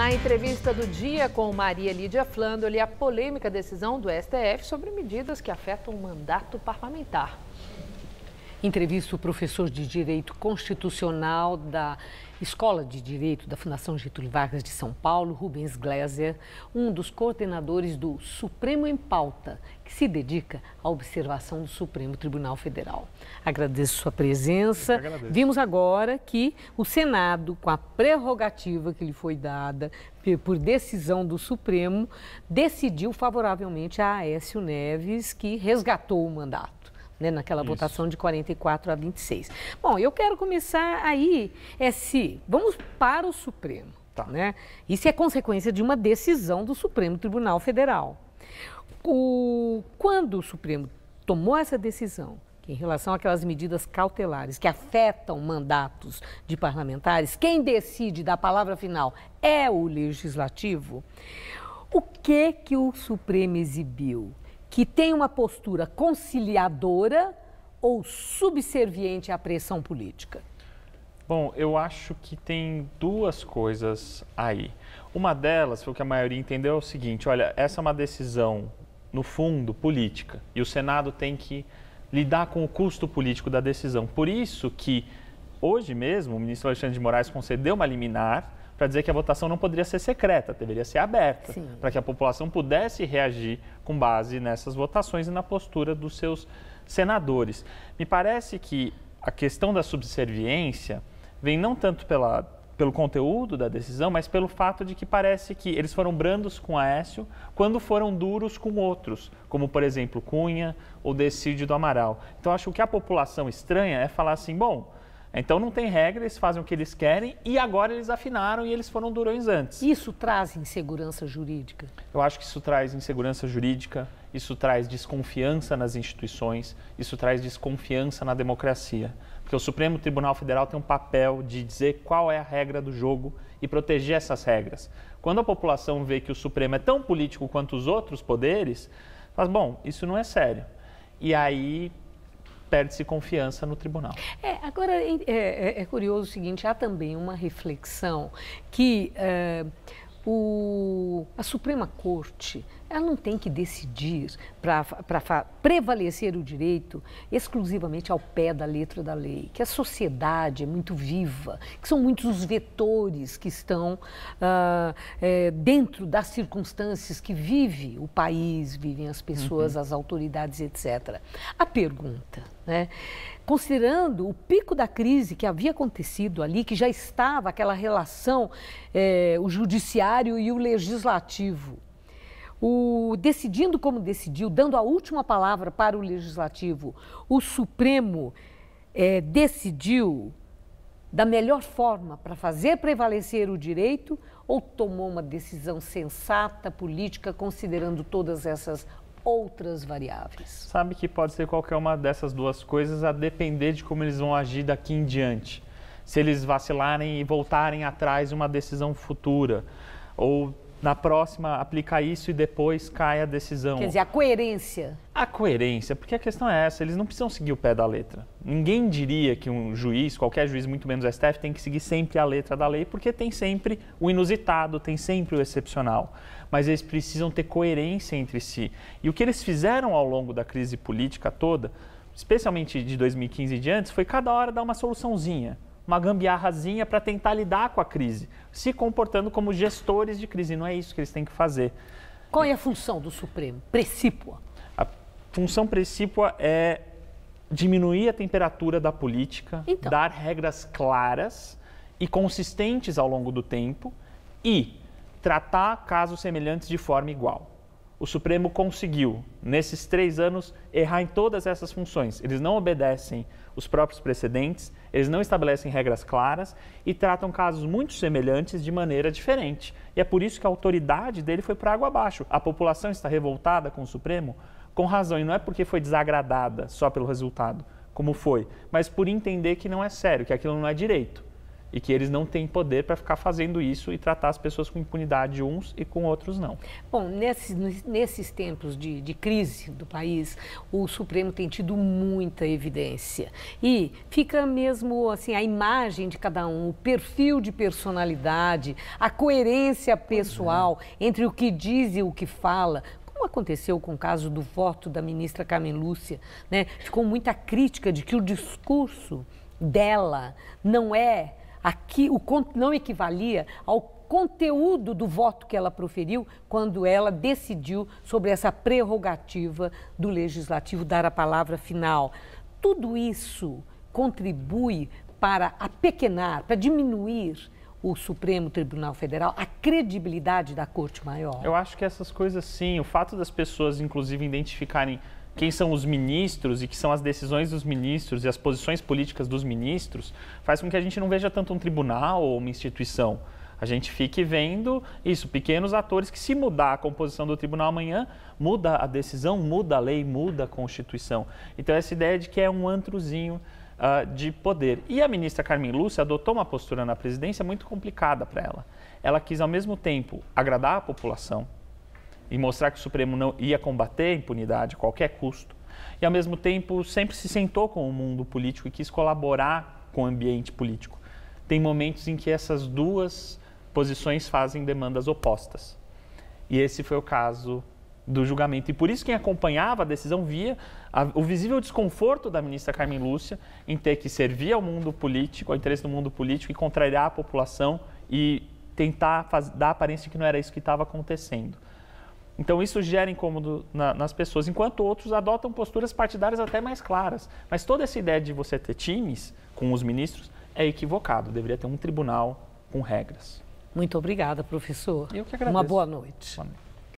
Na entrevista do dia com Maria Lídia Flandoli, a polêmica decisão do STF sobre medidas que afetam o mandato parlamentar. Entrevista o professor de Direito Constitucional da Escola de Direito da Fundação Getúlio Vargas de São Paulo, Rubens Gleiser, um dos coordenadores do Supremo em Pauta, que se dedica à observação do Supremo Tribunal Federal. Agradeço sua presença. Vimos agora que o Senado, com a prerrogativa que lhe foi dada por decisão do Supremo, decidiu favoravelmente a Aécio Neves, que resgatou o mandato. Naquela votação de 44 a 26. Bom, eu quero começar aí, vamos para o Supremo. Tá. Isso é consequência de uma decisão do Supremo Tribunal Federal. Quando o Supremo tomou essa decisão, que em relação àquelas medidas cautelares que afetam mandatos de parlamentares, quem decide da palavra final é o Legislativo, o que o Supremo exibiu? Que tem uma postura conciliadora ou subserviente à pressão política? Bom, eu acho que tem duas coisas aí. Uma delas, foi o que a maioria entendeu, é o seguinte: olha, essa é uma decisão, no fundo, política, e o Senado tem que lidar com o custo político da decisão. Por isso que, hoje mesmo, o ministro Alexandre de Moraes concedeu uma liminar para dizer que a votação não poderia ser secreta, deveria ser aberta, para que a população pudesse reagir com base nessas votações e na postura dos seus senadores. Me parece que a questão da subserviência vem não tanto pelo conteúdo da decisão, mas pelo fato de que parece que eles foram brandos com Aécio quando foram duros com outros, como, por exemplo, Cunha ou Decídio do Amaral. Então, acho que o que a população estranha é falar assim, bom, então não tem regra, eles fazem o que eles querem e agora eles afinaram e eles foram durões antes. Isso traz insegurança jurídica? Eu acho que isso traz insegurança jurídica, isso traz desconfiança nas instituições, isso traz desconfiança na democracia. Porque o Supremo Tribunal Federal tem um papel de dizer qual é a regra do jogo e proteger essas regras. Quando a população vê que o Supremo é tão político quanto os outros poderes, fala, bom, isso não é sério. E aí perde-se confiança no tribunal. Agora, é curioso o seguinte, há também uma reflexão que a Suprema Corte, ela não tem que decidir para prevalecer o direito exclusivamente ao pé da letra da lei, que a sociedade é muito viva, que são muitos os vetores que estão dentro das circunstâncias que vive o país, vivem as pessoas, as autoridades, etc. A pergunta, considerando o pico da crise que havia acontecido ali, que já estava aquela relação, o judiciário e o legislativo, decidindo como decidiu, dando a última palavra para o legislativo, o Supremo decidiu da melhor forma para fazer prevalecer o direito ou tomou uma decisão sensata, política, considerando todas essas outras variáveis? Sabe que pode ser qualquer uma dessas duas coisas, a depender de como eles vão agir daqui em diante. Se eles vacilarem e voltarem atrás de uma decisão futura, ou na próxima aplicar isso e depois cai a decisão. Quer dizer, a coerência. A coerência, porque a questão é essa, eles não precisam seguir o pé da letra. Ninguém diria que um juiz, qualquer juiz, muito menos o STF, tem que seguir sempre a letra da lei, porque tem sempre o inusitado, tem sempre o excepcional. Mas eles precisam ter coerência entre si. E o que eles fizeram ao longo da crise política toda, especialmente de 2015 e diante, foi cada hora dar uma soluçãozinha, uma gambiarrazinha para tentar lidar com a crise, se comportando como gestores de crise. Não é isso que eles têm que fazer. Qual é a função do Supremo? Precípua. A função precípua é diminuir a temperatura da política, dar regras claras e consistentes ao longo do tempo e tratar casos semelhantes de forma igual. O Supremo conseguiu, nesses 3 anos, errar em todas essas funções. Eles não obedecem os próprios precedentes, eles não estabelecem regras claras e tratam casos muito semelhantes de maneira diferente. E é por isso que a autoridade dele foi para água abaixo. A população está revoltada com o Supremo com razão, e não é porque foi desagradada só pelo resultado, como foi, mas por entender que não é sério, que aquilo não é direito. e que eles não têm poder para ficar fazendo isso e tratar as pessoas com impunidade uns e com outros não. Bom, nesses tempos de crise do país, o Supremo tem tido muita evidência e fica mesmo assim a imagem de cada um, o perfil de personalidade, a coerência pessoal entre o que diz e o que fala. Como aconteceu com o caso do voto da ministra Carmen Lúcia, né? Ficou muita crítica de que o discurso dela não equivalia ao conteúdo do voto que ela proferiu quando ela decidiu sobre essa prerrogativa do Legislativo dar a palavra final. Tudo isso contribui para apequenar, para diminuir o Supremo Tribunal Federal, a credibilidade da Corte Maior? Eu acho que essas coisas sim, o fato das pessoas inclusive identificarem quem são os ministros e que são as decisões dos ministros e as posições políticas dos ministros, faz com que a gente não veja tanto um tribunal ou uma instituição. A gente fique vendo isso, pequenos atores que, se mudar a composição do tribunal amanhã, muda a decisão, muda a lei, muda a Constituição. Então, essa ideia de que é um antrozinho de poder. E a ministra Carmen Lúcia adotou uma postura na presidência muito complicada para ela. Ela quis, ao mesmo tempo, agradar a população e mostrar que o Supremo não ia combater a impunidade a qualquer custo. E, ao mesmo tempo, sempre se sentou com o mundo político e quis colaborar com o ambiente político. Tem momentos em que essas duas posições fazem demandas opostas. E esse foi o caso do julgamento. E por isso quem acompanhava a decisão via o visível desconforto da ministra Carmen Lúcia em ter que servir ao mundo político, ao interesse do mundo político e contrariar a população e tentar dar a aparência de que não era isso que estava acontecendo. Então isso gera incômodo nas pessoas, enquanto outros adotam posturas partidárias até mais claras. Mas toda essa ideia de você ter times com os ministros é equivocado. Deveria ter um tribunal com regras. Muito obrigada, professor. Eu que agradeço. Uma boa noite. Boa noite.